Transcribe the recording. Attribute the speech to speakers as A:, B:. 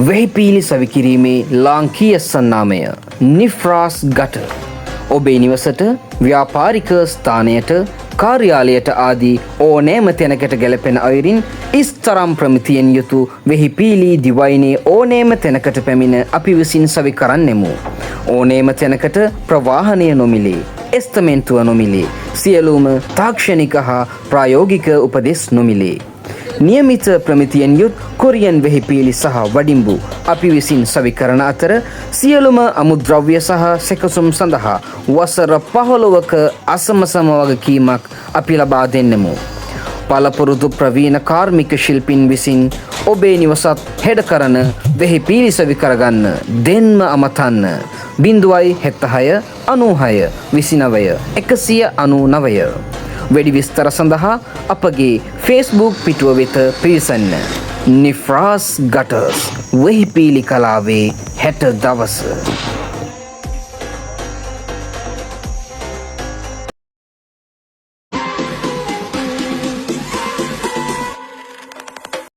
A: වෙහිපීලි සවිකිරීමේ ලාංකීය සන්නාමය නිෆ්රාස් ගට ඔබේ නිවසට ව්‍යාපාරික ස්ථානයට කාර්යාලයට ආදී ඕනෑම තැනකට ගැලපෙන අයුරින් ඉස්තරම් ප්‍රමිතියෙන් යුතු වෙහිපීලි දිවයිනේ ඕනෑම තැනකට පැමිණ අපි විසින් සවි කරන්නෙමු. ඕනෑම තැනකට ප්‍රවාහනය නොමිලේ, එස්තමෙන්තුව නොමිලේ, සියලුම තාක්ෂණික හා ප්‍රායෝගික උපදෙස් නොමිලේ. නියමිත ප්‍රමිතියෙන් යුත් කොරියන් වෙහිපීලි සහ වඩිම්බු අපි විසින් සවි කරන අතර සියලුම අමුද්‍රව්‍ය සහ සැකසුම් සඳහා වසර 15ක අසමසම වගකීමක් අපි ලබා දෙන්නෙමු. පළපුරුදු ප්‍රවීණ කාර්මික ශිල්පීන් විසින් ඔබේ නිවසත් හෙඩ කරන වෙහිපීලි සවි කරගන්න දෙන්ම අමතන්න 076 96 29 199 වැඩි විස්තර සඳහා අපගේ Facebook පිටුව වෙත පිවිසන්න. නිෆ්රාස් ගටර්ස් වෙහිපීලි කලාවේ 60 දවස.